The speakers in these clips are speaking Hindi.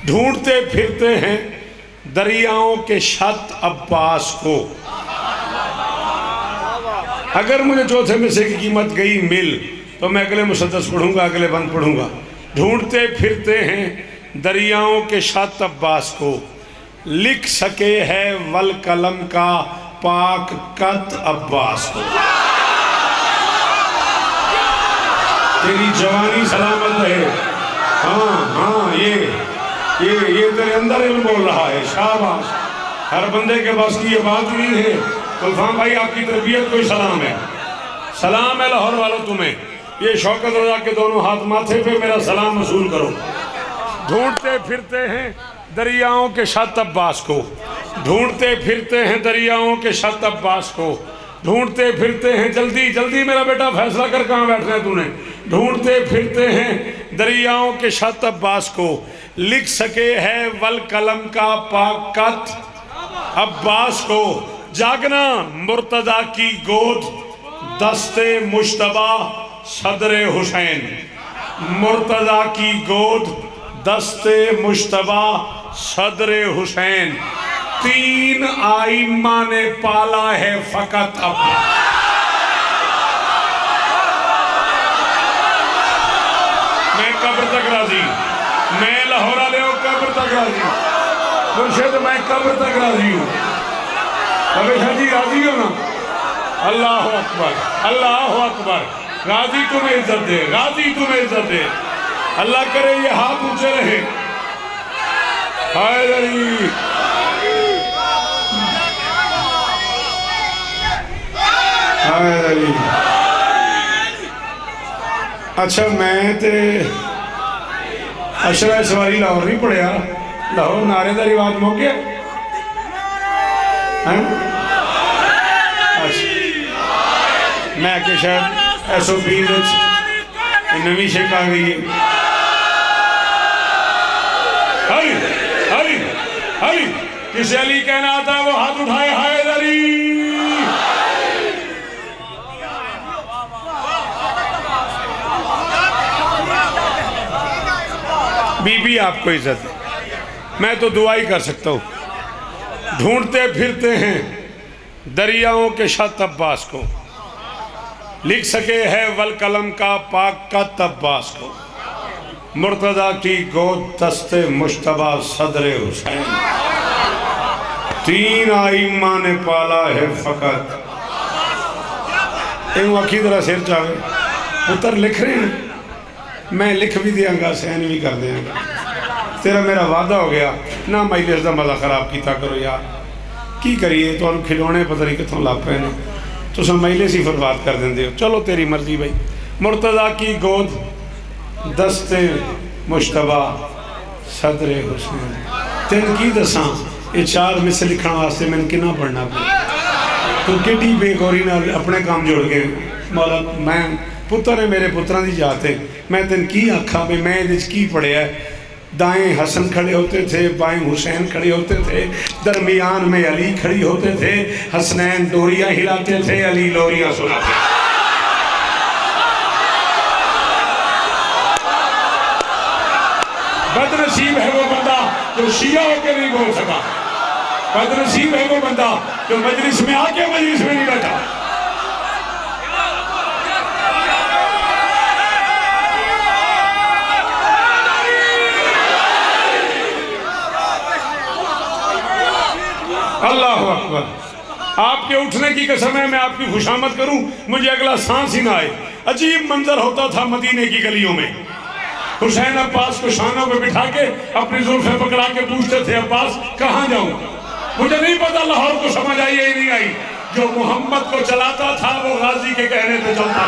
ढूंढते फिरते हैं दरियाओं के शत अब्बास को। अगर मुझे चौथे में से की कीमत गई मिल तो मैं अगले मुसद्दस पढ़ूंगा, अगले बंद पढ़ूंगा। ढूंढते फिरते हैं दरियाओं के शत अब्बास को, लिख सके है वल कलम का पाक कत अब्बास को। तेरी जवानी सलामत रहे। हाँ हाँ, ये तेरे अंदर इल्म बोल रहा है। शाबाश। हर बंदे के पास की ये बात नहीं है। गुलफाम भाई, आपकी तरबियत को सलाम है। सलाम है लाहौर वालों तुम्हें। ये शौकत रजा के दोनों हाथ माथे पे मेरा सलाम वसूल करो। ढूंढते फिरते हैं दरियाओं के शत अब्बास को, ढूंढते फिरते हैं दरियाओं के शत अब्बास को, ढूंढते फिरते हैं। जल्दी जल्दी मेरा बेटा फैसला कर, कहाँ बैठना है तूने। ढूंढते फिरते हैं दरियाओं के शत अब्बास को, लिख सके है वल कलम का पाक कत अब्बास को। जागना मुर्तजा की गोद दस्ते मुश्तबा सदरे हुसैन, मुर्तजा की गोद दस्ते मुश्तबा सदरे हुसैन। तीन आइम्मा ने पाला है फकत अपना। मैं कब्र तक राजी, मैं लाहौर वाले हूँ, कब्र तक राजी। मुर्शिद मैं कब्र तक राजी हूँ। हमेशा जी राजी हो ना। अल्लाह अकबर, अल्लाह अकबर। गाजी तुम्हें इज्जत दे, गाजी तुम्हें इज्जत दे। अल्लाह करे ये हाथ ऊंचे रहे। हाय अली, हाय अली। अच्छा, मैं ते अशरा सवारी लाहौर नहीं पढ़िया। लाहौर नारे का रिवाज मुक गया। मैं के शायद SOP नवी शेख आ गई है। हरी हरी हरी, किसे अली कहना आता है वो हाथ उठाए। हाय अली। बीबी आपको इज्जत है, मैं तो दुआ ही कर सकता हूँ। ढूंढते फिरते हैं दरियाओं के शत अब्बास को, लिख सके है वल कलम का पाक कत अब्बास को। मुर्तजा की गोद दस्ते मुश्तबा सदरे हुसैन। तीन आइम्मा ने पाला है फकत। इन अखी तरह सिर चाहे पुत्र लिख रहे हैं, मैं लिख भी देंगा, सहन भी कर देंगा। तेरा मेरा वादा हो गया ना। मजलिस का मजा खराब किया करो यार, की करिए। तो खिलौने पता नहीं कितों ला पे ने, तुस मजलिस ही बर्बाद कर देंगे हो। चलो तेरी मर्जी भाई। मुर्तजा की गोद दस्ते मुश्तबा सदरे हुसैन। तेन की दसा ये चार मिसल लिखने वास्ते मैंने कितना पढ़ना पे। तू कि बेगौरी ना अपने काम जुड़ गए। मौला मैं पुत्र है, मेरे पुत्रां की जात है। मैं तेन की आखा भी मैं ये की पढ़िया। दाएं हसन खड़े होते थे, बाएं हुसैन खड़े होते थे, दरमियान में अली खड़ी होते थे। हसनैन डोरियां हिलाते थे, अली लोरियां सुनाते थे। बदनसीब है वो बंदा जो शिया होकर नहीं बोल सका। बदनसीब है वो बंदा जो मजलिस में आके मजलिस में नहीं बैठा। अल्लाह अकबर। आपके उठने की कसम है, मैं आपकी खुशामद करूं, मुझे अगला सांस ही ना आए। अजीब मंजर होता था मदीने की गलियों में। हुसैन अब्बास को शानों पे बिठा के अपनी जुल्फें पकड़ा के पूछते थे, अब्बास कहाँ जाऊं। मुझे नहीं पता लाहौर को समझ आई या नहीं आई। जो मोहम्मद को चलाता था वो गाजी के कहने पे चलता था।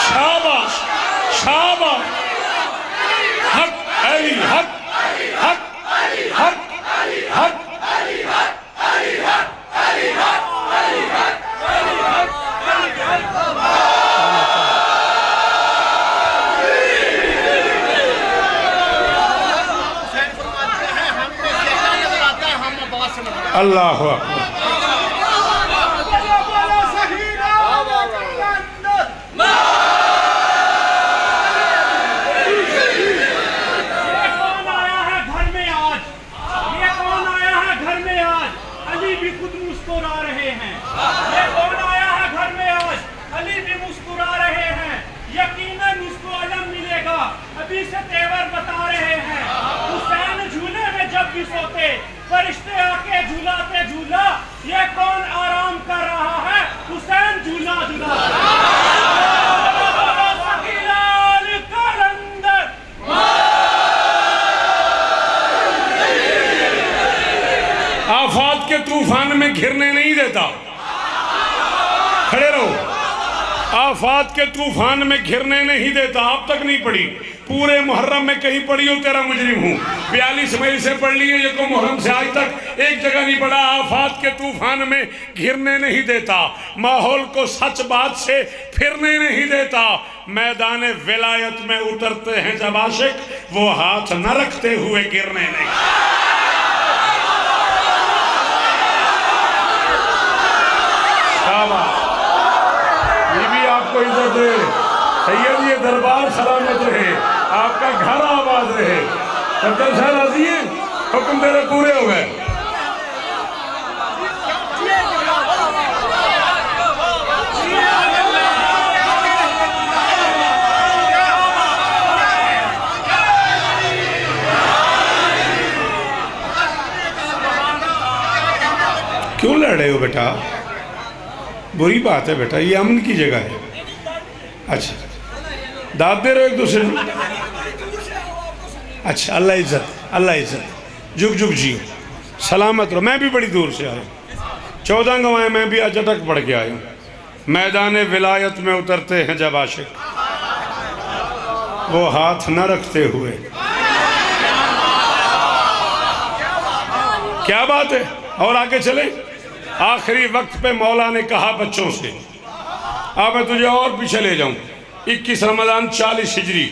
शाबाश शाबाश। हक अली, हक हक हक हक। अल्लाह अकबर। में घिरने नहीं देता। खड़े रहो। आफात के तूफान में घिरने नहीं देता। अब तक नहीं पढ़ी, पूरे मुहर्रम में कहीं पढ़ी हो तेरा मुजरिम हूँ। 42 मई से पढ़ लिए ये को मुहर्रम से आज तक एक जगह नहीं पढ़ा। आफात के तूफान में घिरने नहीं देता, माहौल को सच बात से फिरने नहीं देता। मैदान विलायत में उतरते हैं जब आशिक, वो हाथ न रखते हुए गिरने नहीं। शाबाश, ये भी आपको इज्जत दे। सैयद ये दरबार सलामत रहे, आपका घर आबाद रहे। सफदर साहब राजी हैं? हुक्म तेरे पूरे हो गए। क्यों लड़ रहे हो बेटा? बुरी बात है बेटा, ये अमन की जगह है। अच्छा, दाद दे रहे हो एक दूसरे को? अच्छा, अल्लाह इज्जत, अल्लाह इज्जत, जुग जुग जियो, सलामत रहो। मैं भी बड़ी दूर से आया, 14 गवाएं मैं भी आज अटक पढ़ के आया हूँ। मैदान विलायत में उतरते हैं जब आशिक, वो हाथ न रखते हुए। क्या बात है। और आगे चले। आखिरी वक्त पे मौला ने कहा बच्चों से, अब मैं तुझे और पीछे ले जाऊं। 21 रमज़ान 40 हिजरी,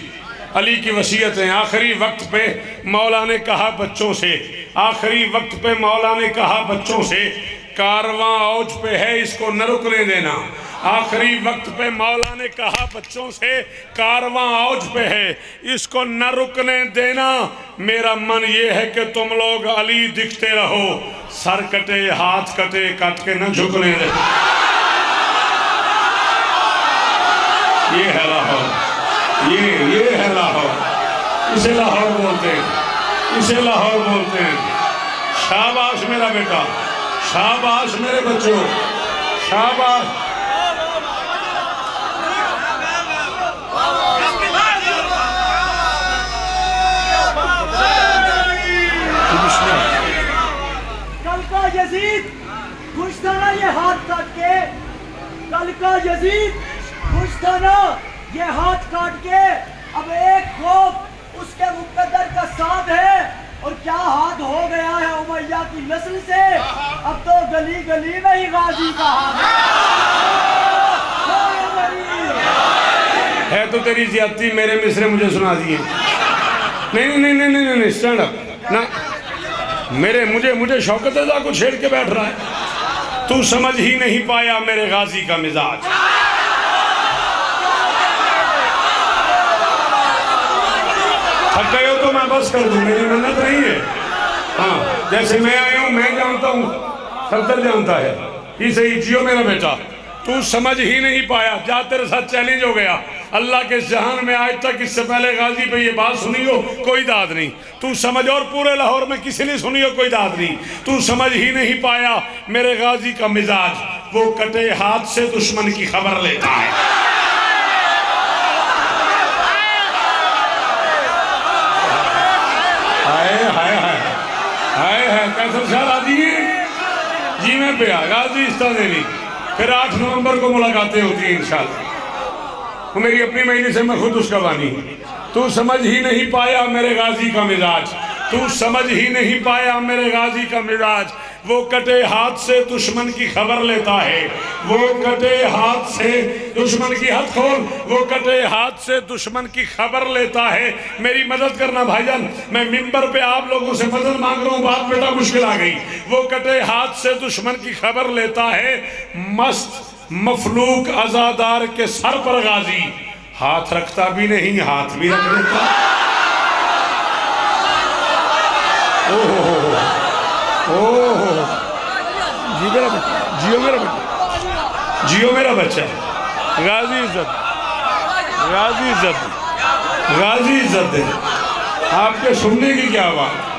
अली की वसीयत है। आखिरी वक्त पे मौला ने कहा बच्चों से, आखिरी वक्त पे मौला ने कहा बच्चों से, कारवां औज पे है इसको न रुकने देना। आखिरी वक्त पे मौला ने कहा बच्चों से, कारवां औज पे है इसको न रुकने देना। मेरा मन ये है कि तुम लोग अली दिखते रहो, सर कटे हाथ कटे कट के न झुकने दे। ये है लाहौर, ये है लाहौर। इसे लाहौर बोलते हैं, इसे लाहौर बोलते हैं। शाबाश मेरा बेटा, शाबाश मेरे बच्चों, शाबाश। कल का यजीद खुश था ना ये हाथ काट के, कल का यजीद खुश था ना ये हाथ काट के। अब एक खौफ उसके मुकद्दर का साथ है, और क्या हाथ हो गया है उमैया की नस्ल से। अब तो गली गली में ही गाजी का हाथ है। तो तेरी ज्यादती मेरे मिसरे मुझे सुना दिए। नहीं नहीं नहीं नहीं नहीं, स्टैंड अप ना। मेरे मुझे शौकत अज़ा को छेड़ के बैठ रहा है। तू समझ ही नहीं पाया मेरे गाजी का मिजाज। थक गए हो तो मैं बस कर दूं, मेरी मिन्नत नहीं है। हाँ, जैसे मैं आया हूँ मैं जानता हूँ, सफदर जानता है। इसे ही जियो मेरा बेटा। तू समझ ही नहीं पाया, जा तेरे साथ चैलेंज हो गया। अल्लाह के जहान में आज तक इससे पहले गाजी पे ये बात सुनी हो कोई दाद नहीं। तू समझ, और पूरे लाहौर में किसी ने सुनी हो कोई दाद नहीं। तू समझ ही नहीं पाया मेरे गाजी का मिजाज। वो कटे हाथ से दुश्मन की खबर लेता है। हाय हाय हाय हाय हाय, कैसर शाह राजी जी में पे आ गाजी इस्ता देनी। फिर 8 नवंबर को मुलाकातें होती हैं इंशाल्लाह। वो मेरी अपनी महीने से मैं खुद उसका बानी। तू समझ ही नहीं पाया मेरे गाजी का मिजाज, तू समझ ही नहीं पाया मेरे गाजी का मिजाज। वो कटे हाथ से दुश्मन की खबर लेता है, वो कटे हाथ से दुश्मन की, हाथ खोल, वो कटे हाथ से दुश्मन की खबर लेता है। मेरी मदद करना भाईजान, मैं मिंबर पे आप लोगों से मदद मांग रहा हूँ, बात बेटा मुश्किल आ गई। वो कटे हाथ से दुश्मन की खबर लेता है, मस्त मफलूक अजादार के सर पर गाजी हाथ रखता भी नहीं, हाथ भी रख देता। ओह जी मेरा बच्चा, जियो मेरा बच्चा, जियो मेरा बच्चा। गाजी इज्जत, गाजी इज्जत, गाजी इज्जत है। आपके सुनने की क्या बात।